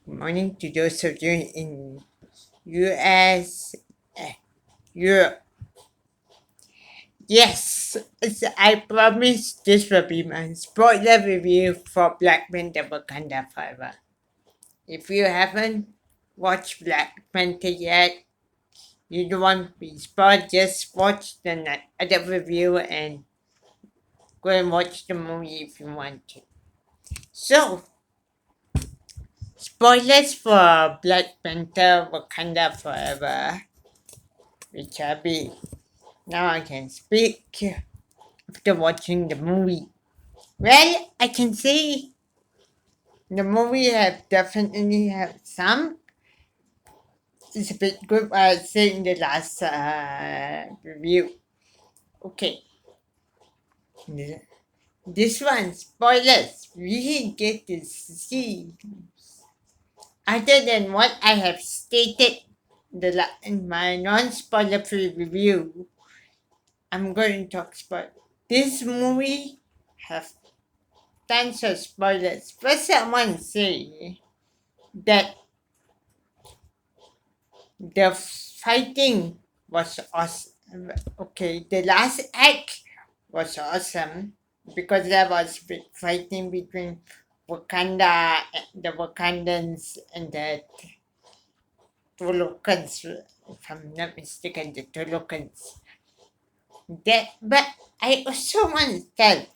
Good morning to those of you in US, Europe. Yes, I promise this will be my spoiler review for Black Panther Wakanda Forever. If you haven't watched Black Panther yet, you don't want to be spoiled, just watch the other review and go and watch the movie if you want to. So, spoilers for Black Panther Wakanda Forever, which will be now I can speak after watching the movie. Well, I can say the movie have definitely have some. It's a bit good. I said in the last review. Okay, this one spoilers. We get to see other than what I have stated in my non-spoiler free review. I'm going to talk about this movie. Have tons of spoilers. First, I want to say that the fighting was awesome. Okay, the last act was awesome because there was fighting between the Wakandans and the Tolokans, if I'm not mistaken, the Tolokans. But I also want to tell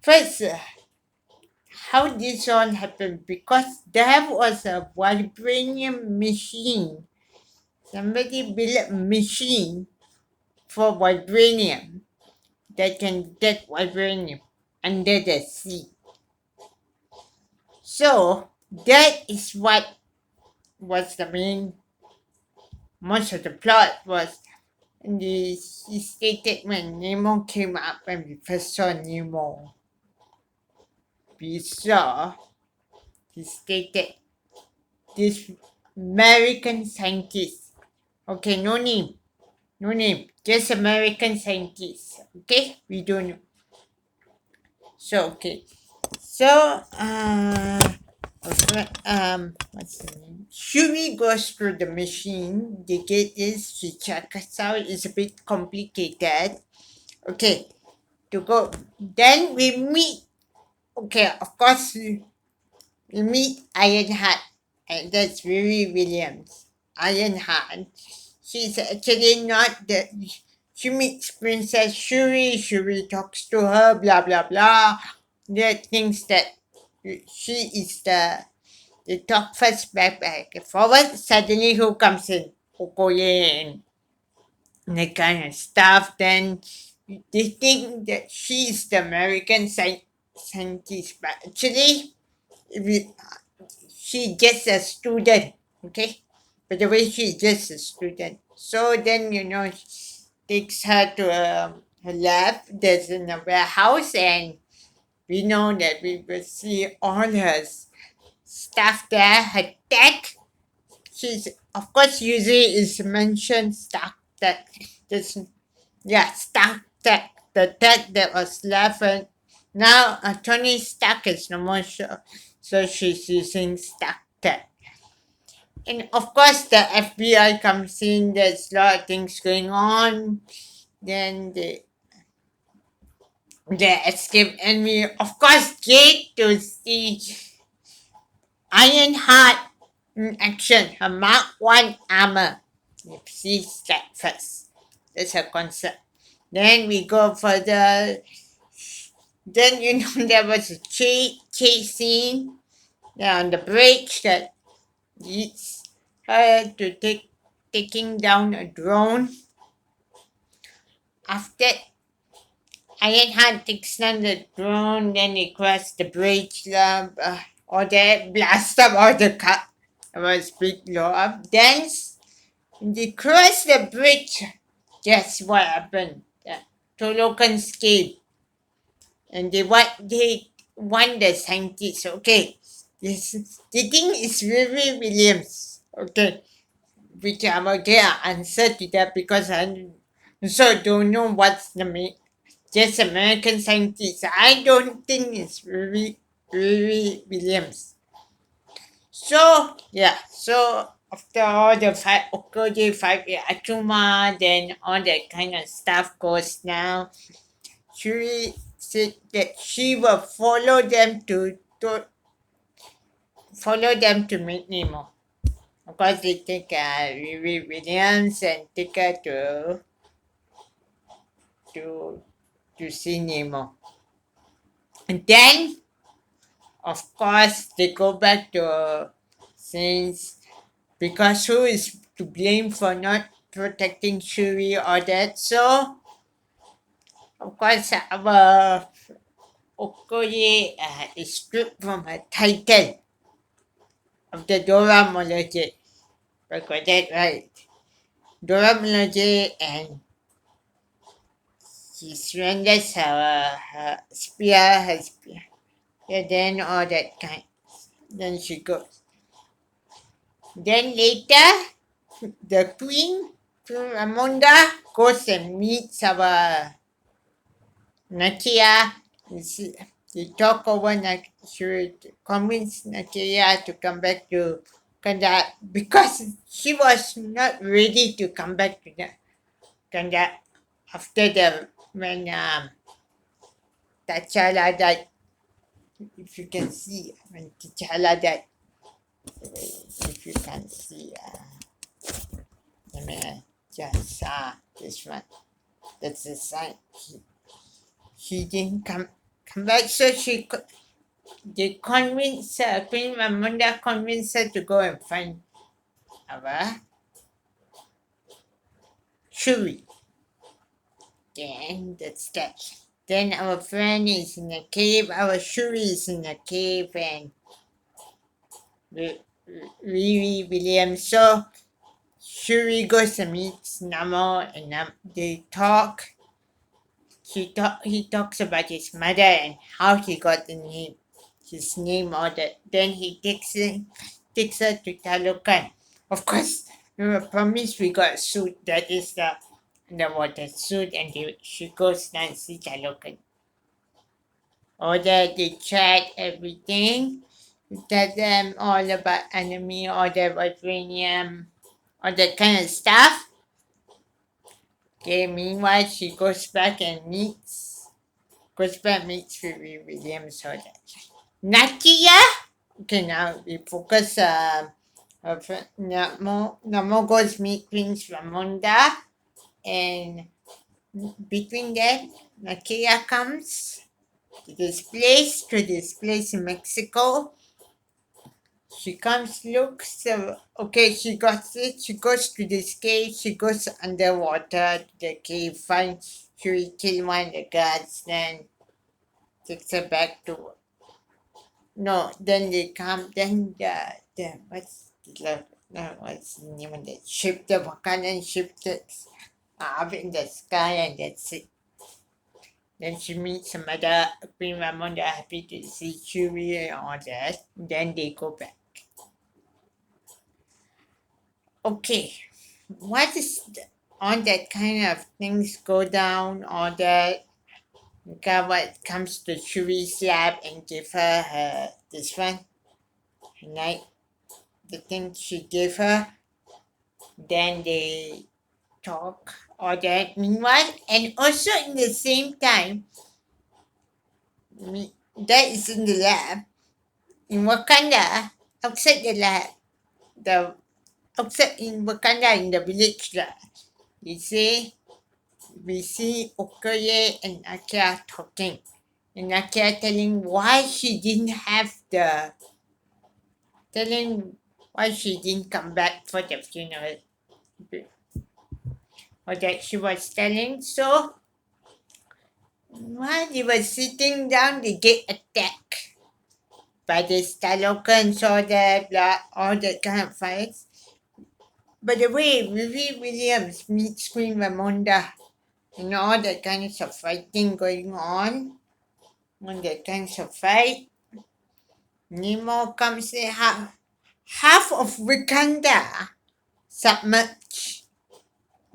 first how this all happened because there was a vibranium machine. Somebody built a machine for vibranium that can detect vibranium under the sea. So that is what was the main most of the plot was. And he stated when Nemo came up and we first saw Nemo, we saw he stated this American scientist. Okay, no name. No name. Just American scientist. Okay? We don't know. So okay. So what's the name? Shuri goes through the machine. The gate is she checks out. It's a bit complicated. Okay, to go. Then we meet. Okay, of course we meet Ironheart, and that's Riri Williams. Ironheart. She's actually not the. She meets Princess Shuri. Shuri talks to her. Blah blah blah. There are things that she is the talk first back forward. Suddenly, who comes in? Okoye and that kind of stuff. Then they think that she is the American scientist, but actually, we, she just a student. Okay, but the way she's just a student. So then takes her to her lab. There's in a warehouse, and we know that we will see all her stuff there. Her tech. She's of course usually is mentioned stuff that this stuff tech. The tech that was left and now Tony Stark is no more sure. So she's using Stark tech. And of course the FBI comes in, there's a lot of things going on. Then they escape and we of course get to see Ironheart in action, her Mark 1 armor. You see that first. That's her concept. Then we go further. Then there was a chase scene on the bridge that leads her to taking down a drone. After Ironheart takes down the drone, then they cross the bridge, or they blast up all the car. There was big blow up. Then they cross the bridge. Guess what happened? The Tolokans came and they want the scientists. Okay, this the thing is Riri Williams. Okay, which I will get an answer to that because I also don't know what's the just American scientists. I don't think it's Riri Riri Williams. So yeah, so after all the five Okoje 5 year Achuma, then all that kind of stuff goes now. She said that she will follow them to meet Nemo. Of course, they take Riri Williams and take her to to see Nemo. And then, of course, they go back to since because who is to blame for not protecting Shuri or that? So, of course, our Okoye is stripped from her title of the Dora Milaje. I got that right. Dora Milaje, and she surrenders her spear. Yeah, then all that kind. Then she goes. Then later, the Queen Ramonda, goes and meets our Nakia. They talk over she convince Nakia to come back to Kanda because she was not ready to come back to the Kanda after the when T'Challa died. If you can see when T'Challa died, if you can see, let me just this one. That's the sign. She didn't come back, so they convinced her. Queen Ramunda convinced her to go and find our Shuri. Then that's that. Then our friend is in a cave. Our Shuri is in a cave, and Riri Williams. So Shuri goes and meets Namo, and they talk. He talks about his mother and how he got the name, his name or that. Then he takes her to Talokan. Of course, we promise we got a suit. That is the underwater suit, and she goes down and see Talokan. All that they chat everything. We tell them all about enemy, all the vibranium, all that kind of stuff. Okay, meanwhile she goes back and goes back meets Williams or that. Nakia. Okay, now we focus of Namo goes meet Prince Ramonda, and between that Nakia comes to this place in Mexico. She comes, looks, okay, she got it. She goes to this cave. She goes underwater to the cave, finds she kill one of the guards, then takes her back to. No, then they come. Then the what's the name of that ship? The Wakandan ship that's up in the sky, and that's it. Then she meets some other Queen Ramonda, happy to see Chewie and all that. Then they go back. Okay, what is on that kind of things go down, or that what comes to Chewie's lab and give her this one, night, the thing she gave her. Then they talk or that meanwhile, and also in the same time, that is in the lab in Wakanda, outside the lab, the outside in Wakanda in the village lab. They say we see Okoye and Nakia talking. And Nakia telling why she didn't come back for the funeral. Or that she was telling. So while they were sitting down, they get attacked by the Stalokans or the blah, all that kind of fights. By the way, Vivi Williams meets Queen Ramonda and all that kinds of fighting going on that kinds of fight. Nemo comes in half of Wakanda submerged.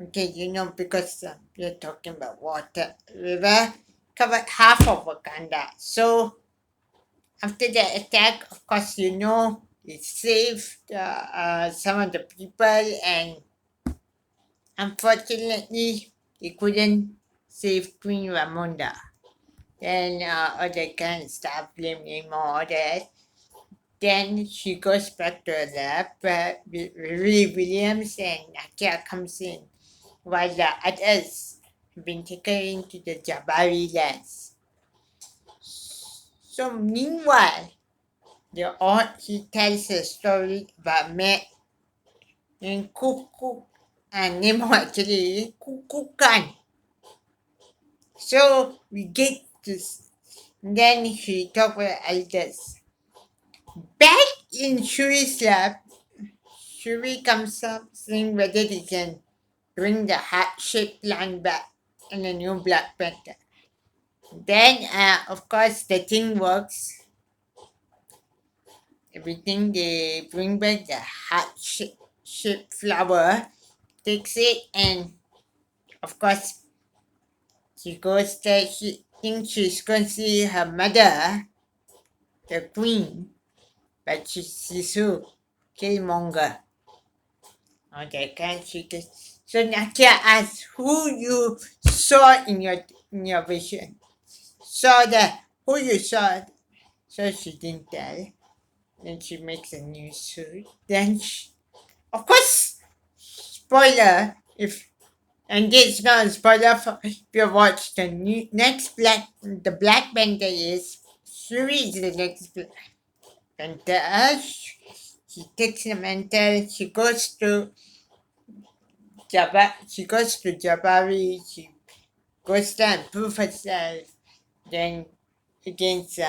Okay, because we're talking about water, river covered half of Wakanda. So after the attack, of course, it saved some of the people, and unfortunately, they couldn't save Queen Ramonda. Then all the kind of stuff, blame him, all that. Then she goes back to the lab, but Riri Williams and Nakia comes in, while the others have been taken into the Jabari lands. So meanwhile, he tells a story about Matt and Kuku, and Nemo actually Kukukan. So we get this. Then she talk with elders. Back in Shuri's lab, Shuri comes up saying whether they can bring the heart-shaped plant back and a new Black Panther. Then, of course, the thing works. Everything they bring back the heart-shaped flower, takes it, and of course, she goes there. She thinks she's going to see her mother, the queen, but she's who? Killmonger. Okay, can she gets. So Nakia asks who you saw in your vision. Saw the who you saw. So she didn't tell. Then she makes a new suit. Then of course, spoiler if and this is not a spoiler for if you watch the the Black Panther is Shuri is the next Black Panther. She takes the mantle. She goes to Jabari. She goes there and proves herself. Then against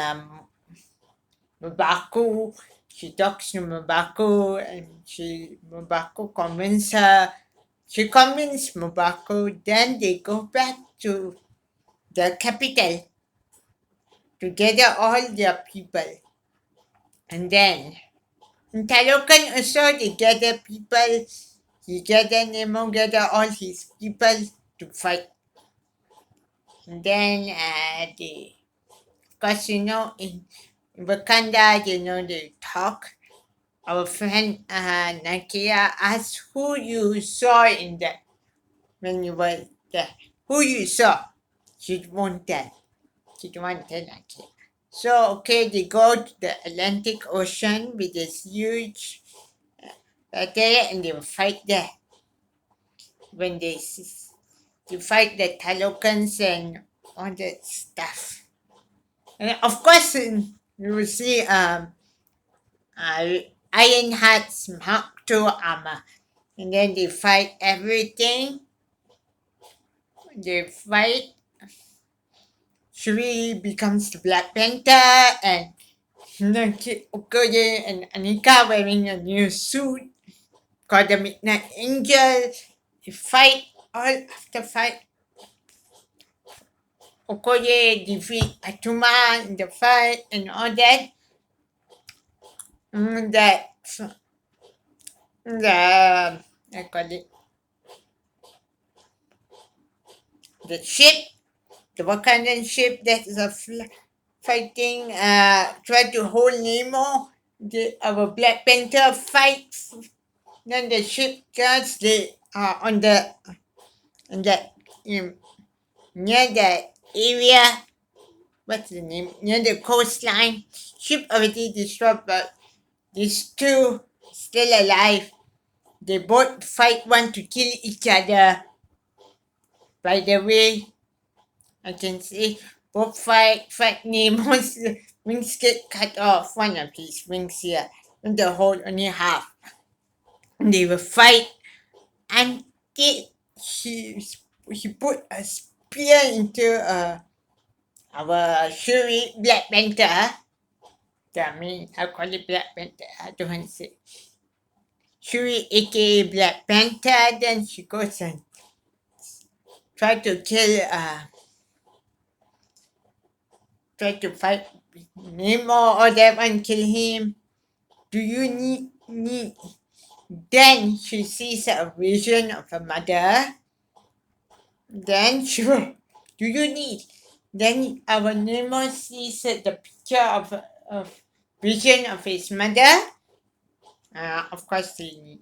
Mubaku, she talks to Mubaku, and Mubaku convinces her. She convinced Mubaku. Then they go back to the capital to gather all their people. And then in Talokan also they gather people. He gather Nemo, gather all his people to fight. And then of course, in Wakanda, they talk. Our friend Nakia asked who you saw in that when you were there. Who you saw? She won't tell. She don't want to tell Nakia. So, okay, they go to the Atlantic Ocean with this huge battle and they will fight there. When they fight the Talokans and all that stuff. And of course, you will see Ironheart's Mark II armor. And then they fight everything. They fight. Shuri becomes the Black Panther, and Okoye and Anika wearing a new suit called the Midnight Angel. They fight. All after fight, Okoye defeat Atuma in the fight and all that. That I call it the ship, the Wakandan ship that is fighting, try to hold Nemo. Our Black Panther fights. Then the ship guards they are on the near the area. What's the name? Near the coastline. Ship already destroyed, but these two still alive. They both fight one to kill each other. By the way, I can see both fight Nemo's wings get cut off. One of his wings here. And the whole only half. And they will fight until he put a spear into our Shuri Black Panther. I call it Black Panther. I don't want to say Shuri, aka Black Panther. Then she goes and try to fight Nemo or that one, kill him. Do you need? Then she sees a vision of her mother. Then do you need? Then our Nemo sees the picture of of vision of his mother. Of course, they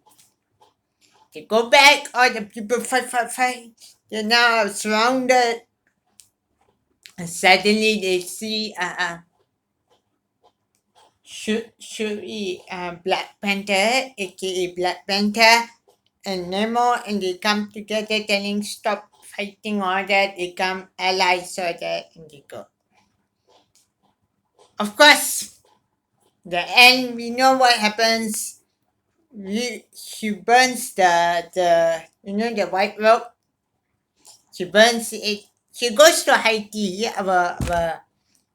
go back. All the people fight. They're now surrounded. And suddenly they see Shuri, Black Panther, aka Black Panther, and Nemo, and they come together telling stop fighting all that. They come allies so that, and they go. Of course, the end, we know what happens. She burns the white rope. She burns it. She goes to Haiti. Our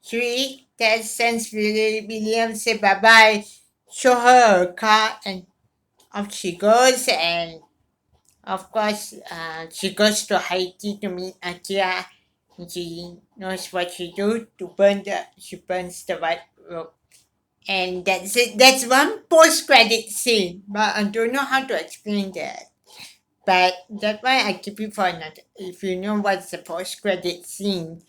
Shuri tells sends William say bye bye. Show her car, and off she goes. And of course, she goes to Haiti to meet Akira. And she knows what she do to burn the. She burns the white rope. And that's it. That's one post-credit scene, but I don't know how to explain that. But that's why I keep it for another. If you know what's the post-credit scene,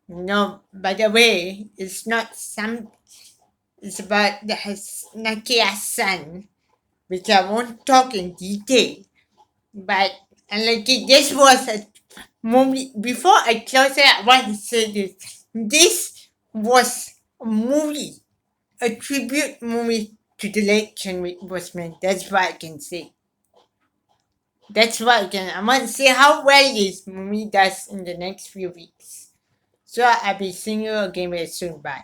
no. By the way, it's not some. It's about the Nakia's son, which I won't talk in detail. But like this was a movie. Before I close it, I want to say this. This was a movie, a tribute movie to the late Chadwick Boseman. That's what I can say. That's what I can. I want to see how well this movie does in the next few weeks. So I'll be seeing you again very soon. Bye.